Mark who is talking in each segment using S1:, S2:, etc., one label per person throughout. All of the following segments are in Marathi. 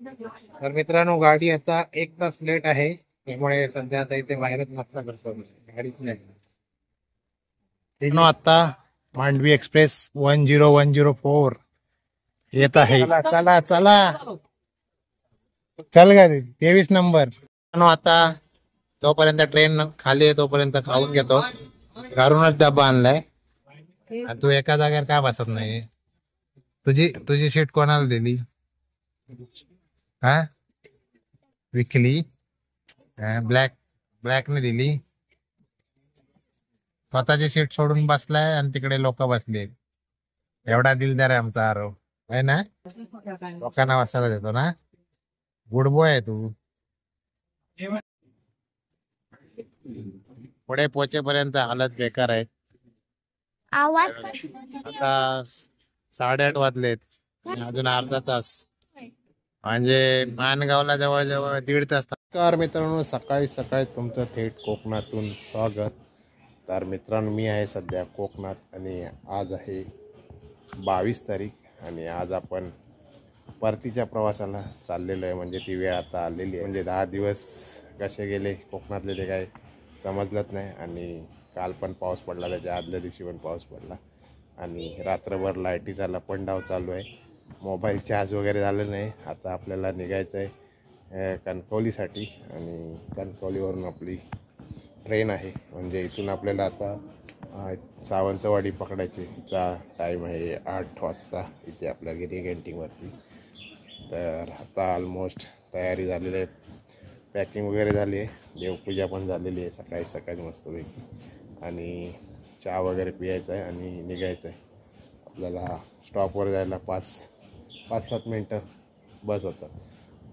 S1: तर मित्रांनो, गाडी आता 1 तास लेट आहे, त्यामुळे सध्या आता इथे बाहेरच नाश्ता करतो. गाडीच नाही आता. मांडवी एक्सप्रेस 10104 येत आहे. चला चला चला, चल गा 23 नंबर. आता तोपर्यंत ट्रेन खाली आहे तोपर्यंत खाऊन घेतो. घरूनच डब्बा आणलाय. आणि तू एका जागेवर काय बसत नाही? तुझी तुझी सीट कोणाला दिली? हा, विकली? ब्लॅक ब्लॅकने दिली. स्वतःची सीट सोडून बसलाय आणि तिकडे लोक बसले. एवढा दिलदार आहे आमचा आरव, आहे ना? लोकांना बसायला देतो ना. गुड बॉय आहे तू. पुढे पोहोचेपर्यंत हालत बेकार आहे. आता 8:30 वाजलेत आणि अजून अर्धा तास, म्हणजे माणगावला जवळजवळ 1.5 तास. नमस्कार मित्रांनो, सकाळी सकाळी तुमचं थेट कोकणातून स्वागत. तर मित्रांनो, मी आहे सध्या कोकणात आणि आज आहे 22 तारीख आणि आज आपण परतीच्या प्रवासाला चाललेलो आहे. म्हणजे ती वेळ आता आलेली आहे. म्हणजे 10 दिवस कसे गेले कोकणातले ते काय समजलंच नाही. आणि काल पण पाऊस पडला, त्याच्या आदल्या दिवशी पण पाऊस पडला आणि रात्रभर लाईटीचा लपंडाव चालू आहे. मोबाईल चार्ज वगैरे झालं नाही. आता आपल्याला निघायचं आहे कणकवलीसाठी आणि कणकवलीवरून आपली ट्रेन आहे. म्हणजे इथून आपल्याला आता सावंतवाडी पकडायची. टाईम आहे 8 वाजता इथे आपल्या गिरी कॅन्टीनवरती. तर आता ऑलमोस्ट तयारी झालेली आहे, पॅकिंग वगैरे झाली आहे, देवपूजा पण झालेली आहे सकाळी सकाळी मस्तपैकी. आणि चहा वगैरे पियायचा आहे आणि निघायचं आहे. आपल्याला स्टॉपवर जायला 5-7 मिनटं बस होतात.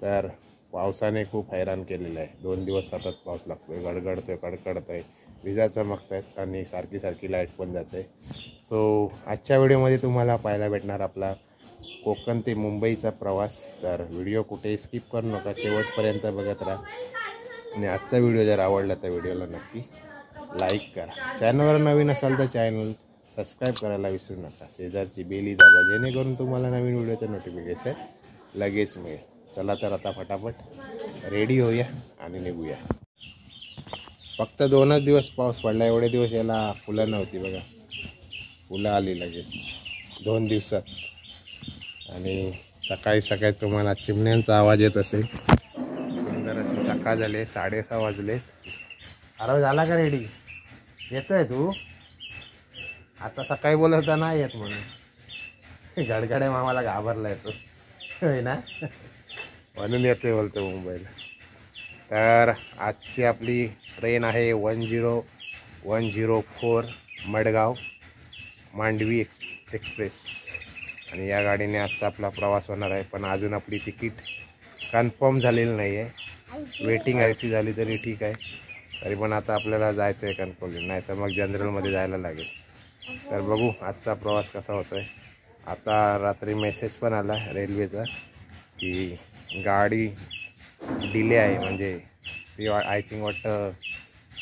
S1: तर पावसाने खूप हैराण केलेलं आहे. 2 दिवस सतत पाऊस लागतो आहे, गडगडतो आहे, कडकडत आहे, विजा चमकत आहेत आणि सारखी सारखी लाईट पण जाते. सो आजच्या व्हिडिओमध्ये तुम्हाला पाहायला भेटणार आपला कोकण ते मुंबईचा प्रवास. तर व्हिडिओ कुठेही स्किप करू नका, शेवटपर्यंत बघत राहा. आणि आजचा व्हिडिओ जर आवडला तर व्हिडिओला नक्की लाईक करा. चॅनलवर नवीन असाल तर चॅनल सबस्क्राईब करायला विसरू नका. शेजारची बेली दाबा, जेणेकरून तुम्हाला नवीन व्हिडिओचं नोटिफिकेशन लगेच मिळेल. चला तर आता फटाफट रेडी होऊया आणि निघूया. फक्त 2च दिवस पाऊस पडला, एवढे दिवस याला फुलं नव्हती बघा. फुलं आली लगेच 2 दिवसात. आणि सकाळी सकाळी तुम्हाला चिमण्यांचा आवाज येत असेल. सुंदर अशी सकाळ झाली, 6:30 वाजले. अरे झाला का रेडी? येतोय तू? आता सकाळी बोलत होता नाही येत म्हणून. गडगडे मामाला घाबरला येतो, होय ना, म्हणून येतोय बोलतो मुंबईला. तर आजची आपली ट्रेन आहे 10104 मडगाव मांडवी एक्सप्रेस. आणि या गाडीने आजचा आपला प्रवास होणार आहे. पण अजून आपली तिकीट कन्फर्म झालेली नाही आहे. वेटिंग आयसी झाली तरी ठीक आहे. तरी पण आता आपल्याला जायचं आहे कणकवली, नाही तर मग जनरलमध्ये जायला लागेल. तर बघू आजचा प्रवास कसा होतो आहे. आता रात्री मेसेज पण आला रेल्वेचा की गाडी डिले आहे. म्हणजे ती आय थिंक वाटतं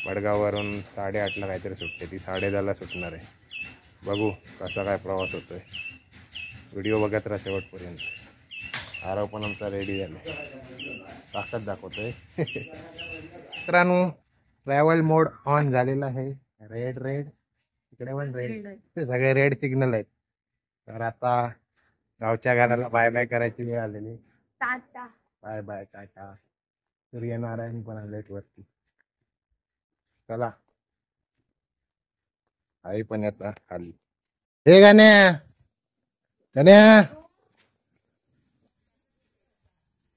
S1: मडगाववरून 8:30ला काहीतरी सुटते, ती 10:30ला सुटणार आहे. बघू कसा काय प्रवास होतो आहे. व्हिडिओ बघत राहा शेवटपर्यंत. आरव पण आमचा रेडी झाला, ताकद दाखवतोय. मित्रांनो, ट्रॅव्हल मोड ऑन झालेला आहे. रेड रेड इकडे पण रेड, ते सगळे रेड सिग्नल आहेत. तर आता गावच्या घराला बाय बाय करायची वेळ आलेली. Tata bye bye tata. सूर्यनारायण पण आले वरती. चला, आई पण येतात खाली. हे गाण्या गाण्या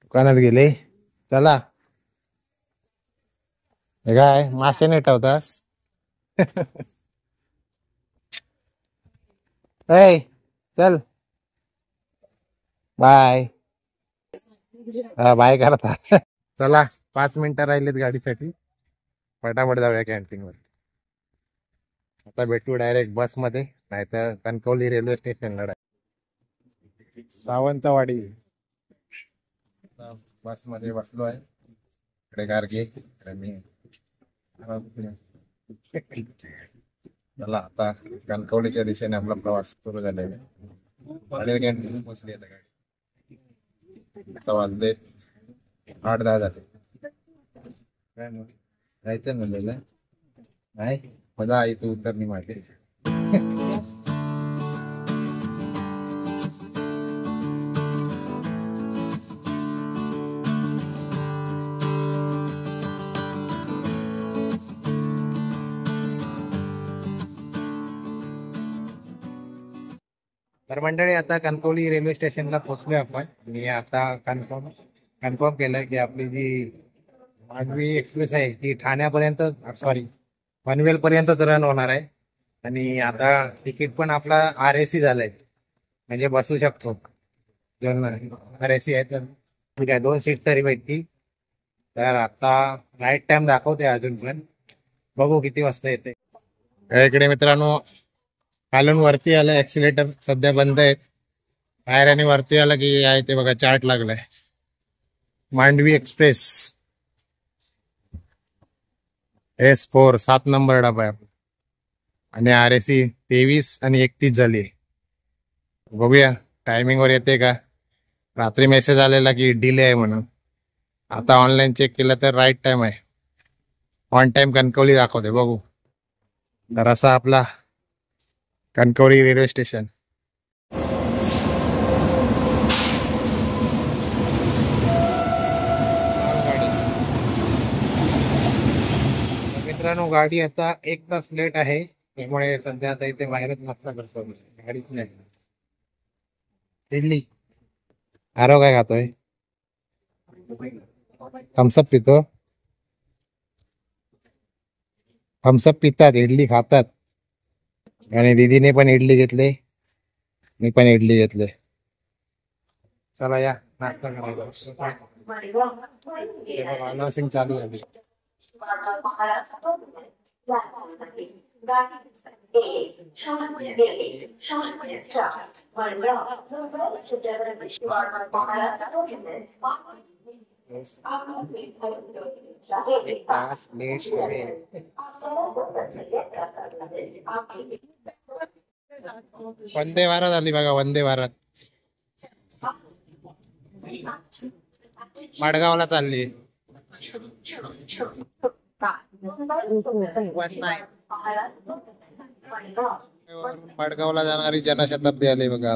S1: दुकानात गेले. चला, हे काय मासे नेटवतास? ऐ चल बाय. बाय करता. चला, 5 मिनिटं राहिलेत गाडीसाठी, फटाफट जाऊया कॅन्टीनवर. आता भेटू डायरेक्ट बसमध्ये, नाहीतर कणकवली रेल्वे स्टेशनला. सावंतवाडी बसमध्ये बसलो आहे. इकडे गारगे, इकडे मी. चला, आता कणकवलीच्या दिशेने आपला प्रवास सुरू झालेला आहे. पोचली आता गाडी. आता वाजले 8-10 झाले. काय मग जायचं म्हणलेलं नाही, मला आई तू उतरणी माहिती. तर मंडळी आता कणकवली रेल्वे स्टेशनला पोहोचलोय आपण. मी आता कन्फर्म केलं की आपली जी मांडवी एक्सप्रेस आहे ती ठाण्यापर्यंत, सॉरी पनवेल पर्यंत रन होणार आहे. आणि आता तिकीट पण आपला RAC झालंय, म्हणजे बसू शकतो. जर RAC आहे तर ठीक आहे, 2 सीट तरी भेटतील. तर आता राईट टाइम दाखवते अजून पण, बघू किती वाजता येते. इकडे मित्रांनो खालून वरती आलं, ऍक्सिलेटर सध्या बंद आहेत. बाहेर आणि वरती आलं की आहे ते बघा चार्ट लागलाय, मांडवी एक्सप्रेस S4 7 नंबर डबा आहे. आणि RAC 23 आणि 31 झाली. बघूया टायमिंग वर येते का. रात्री मेसेज आलेला की डिले आहे म्हणून. आता ऑनलाईन चेक केलं तर राईट टाइम आहे, ऑन टाइम कणकवली दाखवते. बघू. तर असा आपला कणकवली रेल्वे स्टेशन. मित्रांनो गाडी आता 1 तास लेट आहे, त्यामुळे सध्या आता इथे बाहेरच नाश्ता करतो. गाडीच नाही. इडली आरो काय खातोय, थम्सअप पितो. थम्सअप पितात, इडली खातात. आणि दीदीने पण इडली घेतले, मी पण इडली घेतले. चला या नाश्ता करायला. अनॉसिंग चालू आहे. वंदे भारत आली बघा, वंदे भारत. मडगावला चालली. मडगावला जाणारी जनशताब्दी आली बघा.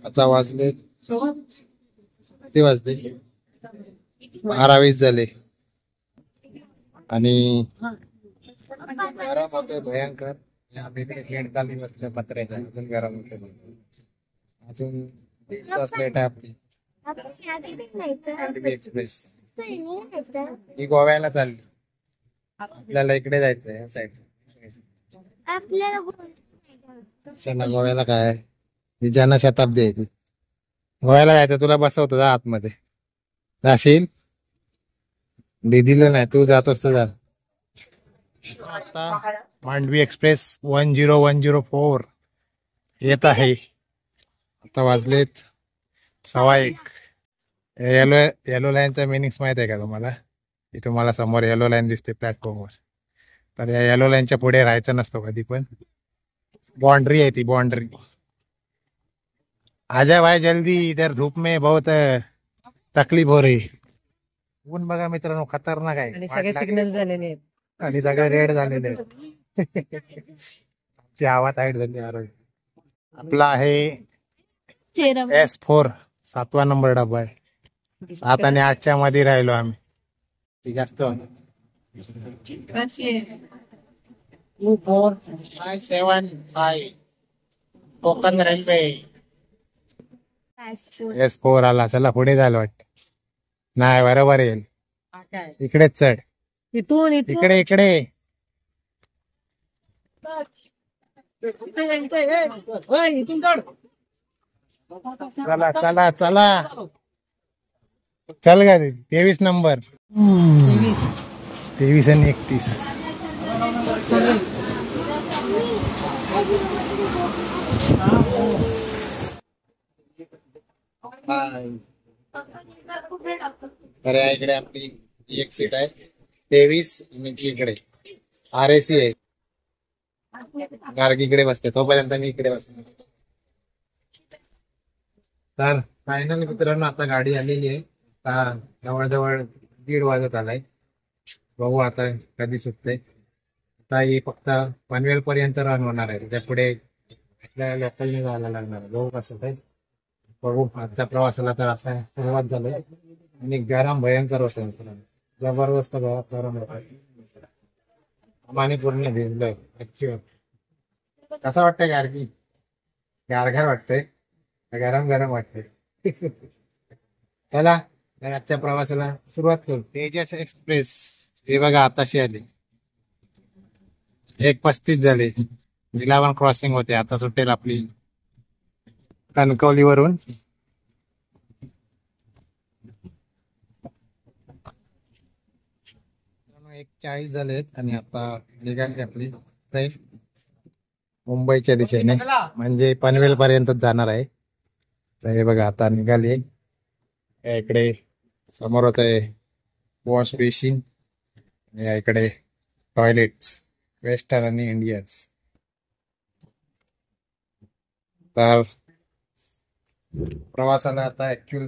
S1: आता वाजले किती वाजले, 12:20 झाले. आणि गरम होतोय भयंकर. शेड खाली बसल्या पत्र्याच्या, अजून गरम होते. अजून 1 तास लेट आहे आपली एक्सप्रेस. ही गोव्याला चालली, आपल्याला इकडे जायचंय साईड. चला गोव्याला काय, ही जनशताब्दी आहे ती. गोव्याला जायचं, तुला बसवतो जा आतमध्ये. जाशील? दीदीला नाही, तू जातोस तर जा. आता मांडवी एक्सप्रेस 10104 येत आहे. आता वाजलेत 1:15. येलो लाईनचा मिनिंग्स माहित आहे का तुम्हाला? की तुम्हाला समोर येलो लाईन दिसते प्लॅटफॉर्मवर, तर या येलो लाईनच्या पुढे राहायचं नसतो कधी पण. बाउंड्री आहे ती, बाउंड्री. आजा भाई जल्दी, इधर धूप में बहुत तकलीफ हो रही. ऊन बघा मित्रांनो खतरनाक आहे.
S2: आणि सगळे सिग्नल झालेले आहेत,
S1: आणि सगळे रेड झालेले आहेत. आमची आवाज हाईट झाली. आपला आहे S4 7वा नंबर डबा आहे. 7 आणि 8च्या मध्ये राहिलो आम्ही. ती जास्त 24575 कोकण रेल्वे. S4 आला. चला पुढे झालं वाटत. नाही बरोबर येईल. इकडेच चढ,
S2: इथून
S1: इकडे इकडे. चला चला चला, चल का 23 नंबर. 23 आणि 31. तर या इकडे आपली एक सीट आहे 23 आणि इकडे RAC आहे. गार्ग इकडे बसते, तोपर्यंत मी इकडे बसते. तर फायनल मित्रांनो आता गाडी आलेली आहे. आता जवळजवळ 1:30 वाजत आलाय. बघू आता कधी सुटते. आता ही फक्त पनवेल पर्यंत रन होणार आहे. त्याच्या पुढे आपल्याला लोकलने जायला लागणार आहे. बघू कसं ते. बघू आजच्या प्रवासाला तर आता सुरुवात झाली आणि गरम भयंकर होतं मित्रांनो. जबरदस्त गरम होतं. आम्ही पूर्ण भिजलोय ऍक्च्युअल. कसं वाटतंय गारगी? गारगार वाटतंय, गरम गरम वाटतंय. चला तर आजच्या प्रवासाला सुरुवात करू. तेजस एक्सप्रेस हे बघा आताशी आली. 1:35 झाले. निलावन क्रॉसिंग होते. आता सुटेल आपली कणकवलीवरून. 1:40 झालेत आणि आता निघाली आपली ट्रेन मुंबईच्या दिशेने, म्हणजे पनवेल पर्यंत जाणार आहे. तर हे बघा आता निघाली. इकडे समोर होत आहे वॉश बेसिन, या इकडे टॉयलेट्स वेस्टर्न आणि इंडियन्स. तर प्रवासाला आता ऍक्च्युअल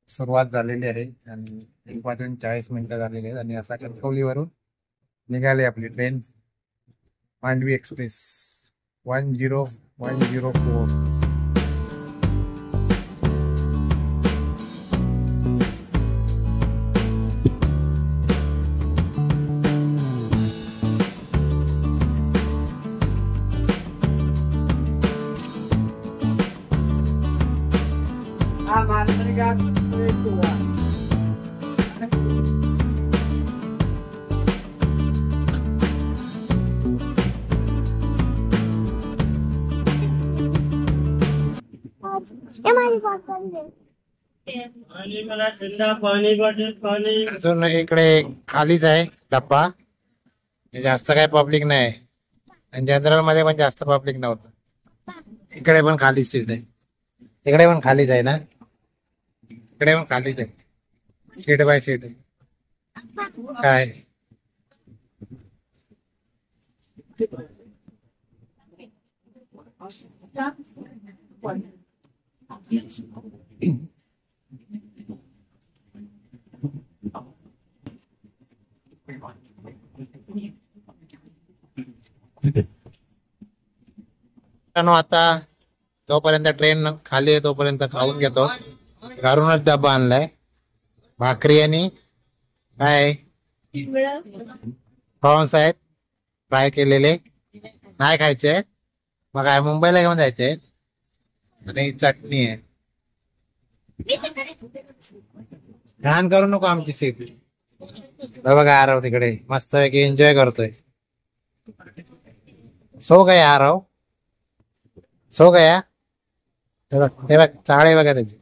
S1: सुरुवात झालेली आहे आणि 1:40 झालेली आहेत आणि आता कणकवलीवरून निघाली आपली ट्रेन मांडवी एक्सप्रेस 10104. अजून इकडे खालीच आहे डब्बा. जास्त काही पब्लिक नाही आणि जनरल मध्ये पण जास्त पब्लिक नव्हतं. इकडे पण खाली सीट आहे. तिकडे पण खालीच आहे ना? इकडे पण खालीच आहे. सीट बाय सीट आहे. काय आता जोपर्यंत ट्रेन खाली आहे तोपर्यंत खाऊन घेतो. घरूनच डब्बा आणलाय. भाकरी आणि काय प्रॉन्स आहेत फ्राय केलेले. नाही खायचे आहेत मग काय मुंबईला घेऊन जायचे आहेत. आणि चटणी आहे. घाण करू नको आमची सीट. बघा आरव तिकडे मस्त पैकी एन्जॉय करतोय. सो गया आरव, सो गया. ते बघ चाळे बघा त्याची.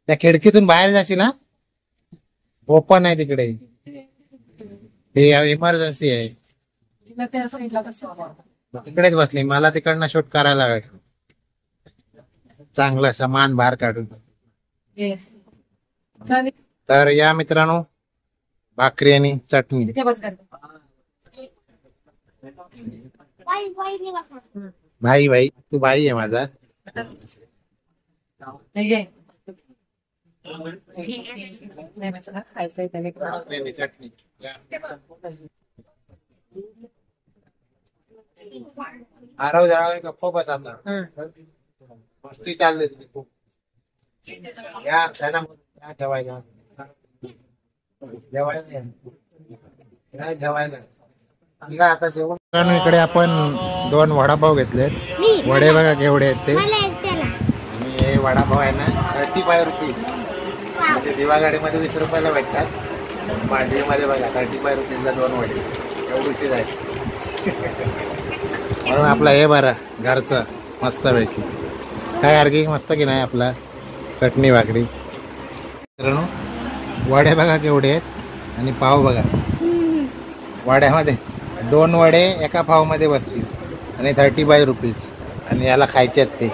S1: त्या खिडकीतून बाहेर जाशील ना, ओपन आहे तिकडे. ते इमर्जन्सी आहे. तिकडेच बसली. मला तिकडनं शूट करायला लागेल चांगलं सामान बाहेर काढून. तर या मित्रांनो भाकरी आणि चटणी. भाई भाई तू भाई आहे माझा. चटणी आरव जरा गप्प बस आता. मस्ती चालली खूप. या जेवायला जेवायला आता जेवण. इकडे आपण 2 वडापाव घेतलेत. वडे बघा केवढे आहेत ते. आणि हे वडापाव आहे ना 35 रुपीज. म्हणजे दिवागाडीमध्ये 20 रुपयाला भेटतात. मांडवीमध्ये बघा 35 रुपीजला 2 वडे. एवढीशी जायची. म्हणून आपला हे बरं घरचं मस्त पैकी. काय अर्गी मस्त की नाही आपला चटणी भाकरी. मित्रांनो वडे बघा केवढे आहेत आणि पाव बघा. वड्यामध्ये 2 वडे एका पावमध्ये बसतील आणि 35 रुपीज. आणि याला खायचे आहेत ते.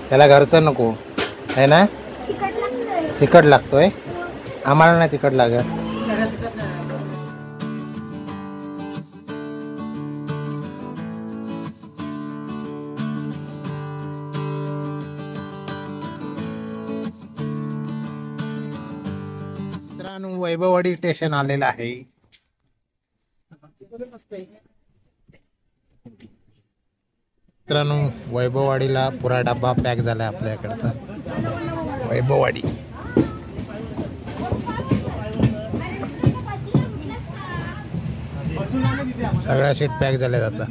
S1: त्याला घरचं नको आहे ना. तिखट लागतोय. आम्हाला नाही तिखट लागत. मित्रांनो वैभववाडी स्टेशन आलेलं आहे. मित्रांनो वैभववाडीला पुरा डब्बा पॅक झालाय आपल्याकडचा. वैभववाडी सगळ्या सीट पॅक झाल्यात आता.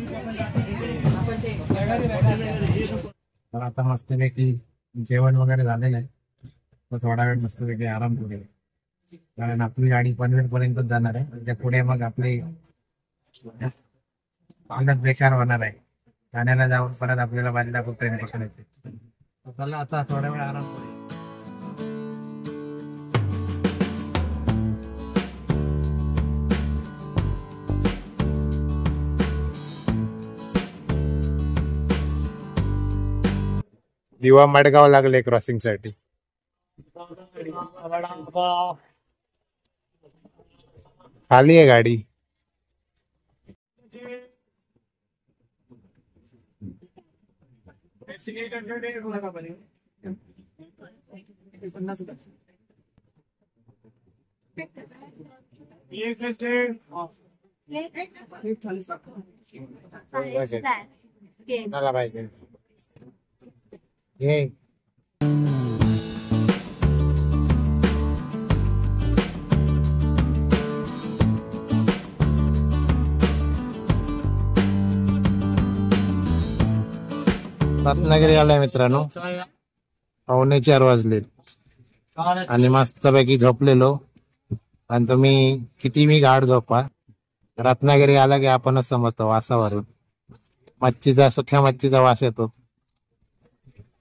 S1: तर आता मस्तपैकी जेवण वगैरे झालेलं आहे. तर थोडा वेळ मस्तपैकी आराम करूया, कारण आपली गाडी पनवेल पर्यंत जाणार आहे. त्याच्या पुढे मग आपली हालत बेकार होणार आहे. ठाण्याला जाऊन परत आपल्याला बदलापूर ट्रेन पकडायची. तर चला आता थोडा वेळ आराम करूया. दिवा मडगाव लागले क्रॉसिंग साठी. खाली आहे गाडी. पाहिजे हे रत्नागिरी आलाय मित्रांनो. 4:45 वाजलेत आणि मस्तपैकी झोपलेलो. आणि तुम्ही किती मी गाढ झोपा, रत्नागिरी आला की आपणच समजतो वासावरून. मच्छीचा, सुक्या मच्छीचा वास येतो.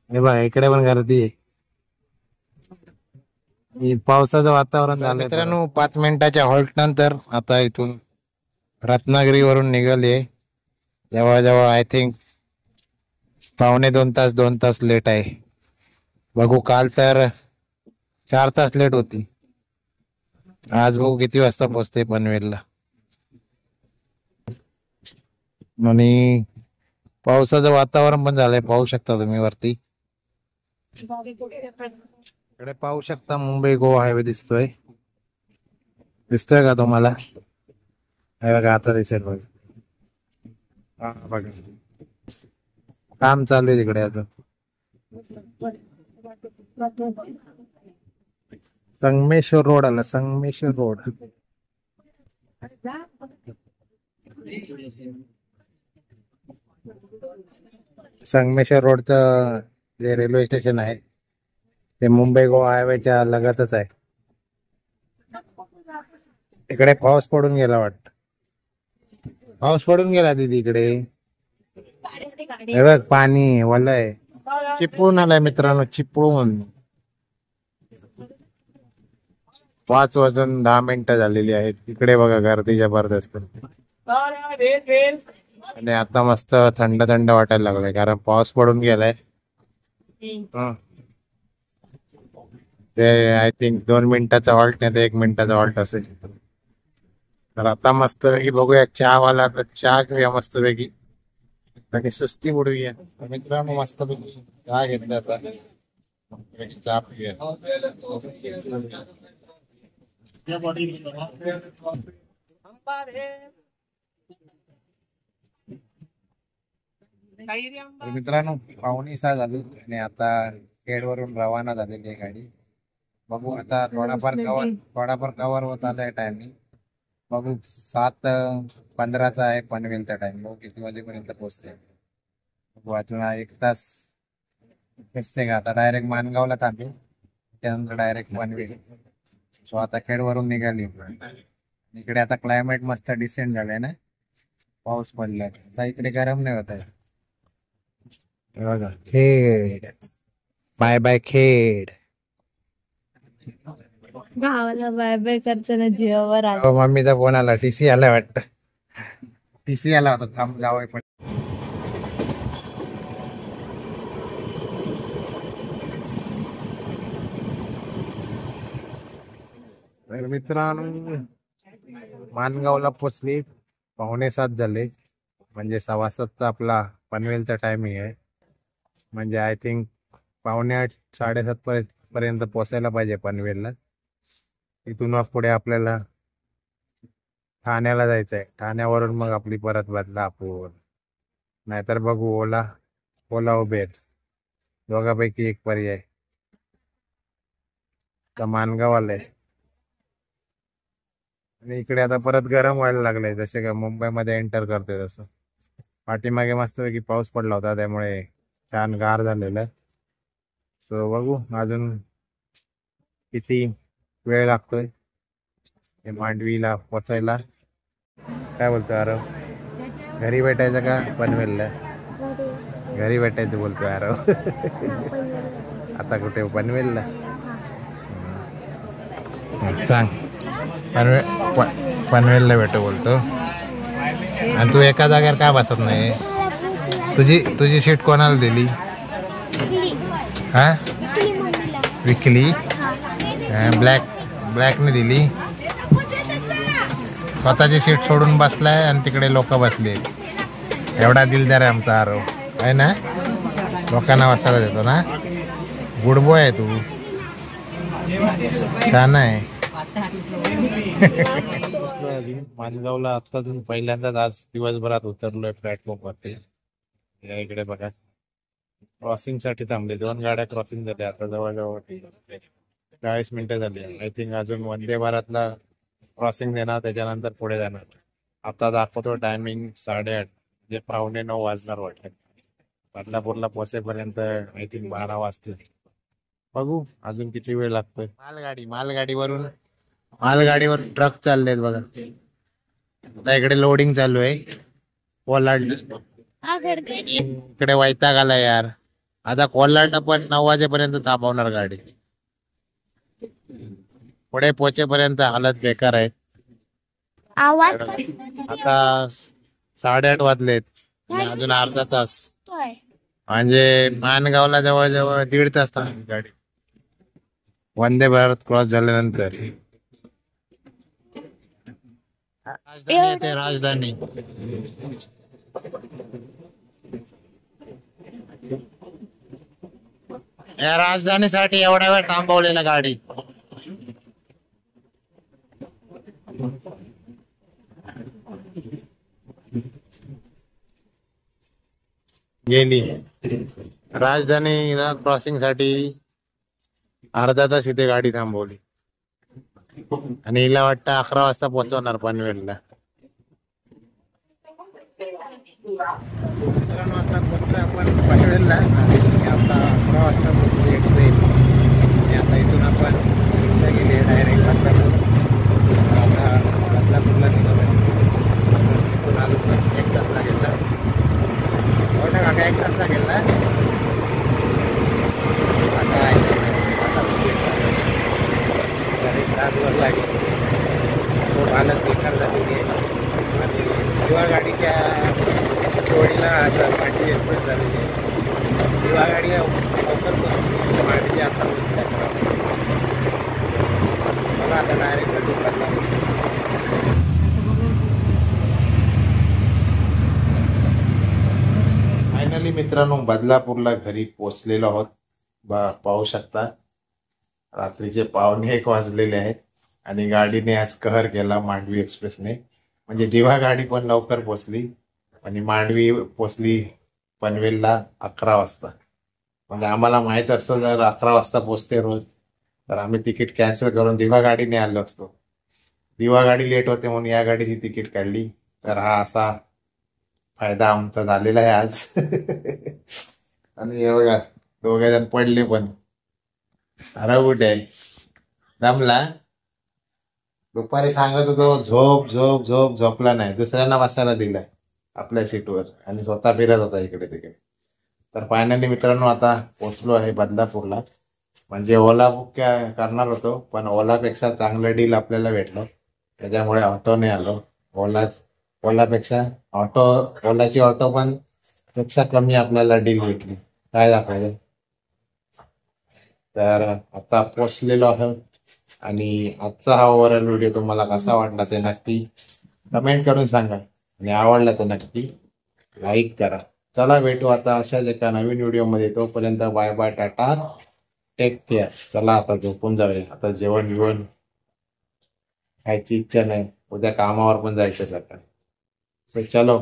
S1: हे बघा इकडे पण गर्दी आहे. पावसाचं वातावरण झालं मित्रांनो. 5 मिनिटाच्या हॉल्ट नंतर आता इथून रत्नागिरी वरून निघाले. जवळजवळ आय थिंक 2 तास लेट आहे. बघू, काल तर 4 तास लेट होती. आज बघू किती वाजता पोहोचते पनवेलला. आणि पावसाचं वातावरण पण झालंय, पाहू शकता तुम्ही वरती. इकडे पाहू शकता मुंबई गोवा हायवे दिसतोय का तुम्हाला? हे बघा आता दिसेल बघा. हा बघा काम चालू आहे तिकडे अजून. संगमेश्वर रोड आला, संगमेश्वर रोड. संगमेश्वर रोडचं जे रेल्वे स्टेशन आहे ते मुंबई गोवा हायवेच्या लगतच आहे. इकडे पाऊस पडून गेला वाटत. पाऊस पडून गेला दीदी इकडे. हे बघ पाणी वलय, चिपळून आलाय मित्रांनो, चिपळून. 5 वाजून 10 मिनिटं झालेली आहेत. तिकडे बघा गर्दी जबरदस्त. आणि आता मस्त थंड थंड वाटायला लागलाय, कारण पाऊस पडून गेलाय. ते आय थिंक 2 मिनिटाचा हॉल्ट नाही तर 1 मिनिटाचा हॉल्ट असेल. तर आता मस्त पैकी बघूया चहावाला, चहा घेऊया मस्त पैकी, बाकी सुस्ती उडूया. मित्रांनो मस्त पैकी चहा घेतला आता, चहा पिऊया. मित्रांनो 5:45 झाली आणि आता खेडवरून रवाना झालेली आहे गाडी. बघू आता थोडाफार कव्हर होत आलाय टायमिंग. बघू 7:15 आहे पनवेलचा टाइम. बघू किती वाजेपर्यंत पोहोचते. बघू अजून 1 तास दिसते का. आता डायरेक्ट माणगावला थांबेल, त्यानंतर डायरेक्ट पनवेल. सो आता खेडवरून निघाली. इकडे आता क्लायमेट मस्त डिसेंट झालंय ना, पाऊस पडलाय. आता इकडे गरम नाही होत आहे. बघा खेड, बाय बाय खेड.
S2: गावाला बाय बाय करताना जीवावर आलं.
S1: मम्मीचा फोन आला, टीसी आला वाटत. टीसी आला होता, थांब जावं पण. तर मित्रांनो माणगावला पोचली, 6:45 झाले. म्हणजे 7:15 आपला पनवेलचा टायमिंग आहे. म्हणजे आय थिंक 7:45 साडेसात पर्यंत पोचायला पाहिजे पनवेलला. इथून पुढे आपल्याला ठाण्याला जायचंय. ठाण्यावरून मग आपली परत बदलापूर, नाहीतर बघू ओला ओला उबेर, दोघांपैकी एक पर्याय. तर मानगाव आलंय आणि इकडे आता परत गरम व्हायला लागलंय, जसे का मुंबईमध्ये एंटर करतोय तसं. पाठीमागे मस्तपैकी पाऊस पडला होता त्यामुळे छान गार झालेलं. सो बघू अजून किती वेळ लागतोय हे मांडवीला पोचायला. काय बोलतो आरव? घरी भेटायचं का पनवेलला? घरी भेटायचं बोलतोय आरव. आता कुठे पनवेलला? सांग. पनवेलला भेटू बोलतो. आणि तू एका जागेवर का बसत नाही? तुझी सीट कोणाला दिली? हा, विकली? ब्लॅकने दिली. स्वतःची सीट सोडून बसलाय आणि तिकडे लोक बसले. एवढा दिलदार आहे आमचा आरव, आहे ना? लोकांना बसायला देतो ना. गुड बॉय आहे तू, छान आहे. मानगावला आता तुम्ही पहिल्यांदाच आज दिवसभरात उतरलोय प्लॅटफॉर्म वरती. या इकडे बघा, क्रॉसिंग साठी थांबले. 2 गाड्या क्रॉसिंग झाल्या आता जवळजवळ 40 मिनिटं झाली. आय थिंक अजून वंदे भारतला क्रॉसिंग देणार, त्याच्यानंतर पुढे जाणार. आता दाखवतो टायमिंग 8:30, म्हणजे 8:45 वाजणार वाटतं. बदलापूरला पोहोचेपर्यंत आय थिंक 12 वाजतील. बघू अजून किती वेळ लागतोय. मालगाडीवर ट्रक चाललेत बघा. आता इकडे लोडिंग चालू आहे. कोलाड इकडे वैताग आला यार. आता कोलाड पण 9 वाजेपर्यंत थांबवणार गाडी. पुढे पोहोचेपर्यंत हालत बेकार आहे.
S2: आवाज
S1: आता 8:30 वाजलेत आणि अजून अर्धा तास, म्हणजे मानगावला जवळजवळ 1.5 तास थांबली गाडी वंदे भारत क्रॉस झाल्यानंतर. राजधानी येते, राजधानी. या राजधानीसाठी एवढा वेळ थांबवलेला गाडी. गेली राजधानीला क्रॉसिंग साठी. अर्धा तास इथे गाडी थांबवली आणि हिला वाटतं 11 वाजता पोहोचवणार पनवेलला. मित्रांनो आता पोहोचतोय आपण पनवेलला. आता 11 वाजता पोहोचली ट्रेन. आणि आता इथून आपण इथं गेले डायरेक्ट बदलापूर. आता बदलापूरला निघालो. इथून आलो 1 तास लागेल ना. मोठा काका 1 तास लागेल ना. तासभर लागेल. खूप हालत बेकार झालेली आहे. आणि दिवा गाडीच्या जोडीला आता मांडवी एक्सप्रेस झालेली आहे. दिवा गाडी लवकर बसून मांडवी आता मला आता डायरेक्ट भेटून बदला. फायनली मित्रांनो बदलापूरला घरी पोचलेलो आहोत. पाहू शकता रात्रीचे 1:45 वाजलेले आहेत आणि गाडीने आज कहर केला मांडवी एक्सप्रेसने. म्हणजे दिवा गाडी पण लवकर पोचली आणि मांडवी पोचली पनवेलला 11 वाजता. म्हणजे आम्हाला माहित असतं जर 11 वाजता पोचते रोज तर आम्ही तिकीट कॅन्सल करून दिवा गाडीने आलो असतो. दिवा गाडी लेट होते म्हणून या गाडीची तिकीट काढली. तर हा असा फायदा आमचा झालेला आहे आज. आणि हे बघा 2 जण पडले पण. अरे कुठे आहे? दमला. दुपारी सांगत होतो झोप झोप झोप, झोपला नाही. दुसऱ्यांना बसायला दिलाय आपल्या सीटवर आणि स्वतः फिरत होता इकडे तिकडे. तर फायनली मित्रांनो आता पोहोचलो आहे बदलापूरला. म्हणजे ओला बुक करणार होतो पण ओलापेक्षा चांगलं डील आपल्याला भेटलं, त्याच्यामुळे ऑटोने आलो. ओलापेक्षा ओलाची ऑटो पण पेक्षा कमी आपल्याला डील भेटली. काय दाखवायचं. तर आता पोचलेलो आहोत आणि आजचा हा ओव्हरऑल व्हिडिओ तुम्हाला कसा वाटला ते नक्की कमेंट करून सांगा आणि आवडला तर नक्की लाईक करा. चला भेटू आता अशाच एका नवीन व्हिडिओमध्ये. तोपर्यंत bye bye, tata, take care. चला आता झोपून जाऊया. आता जेवण खायची इच्छा नाही. उद्या कामावर पण जायचं सकाळी. चलो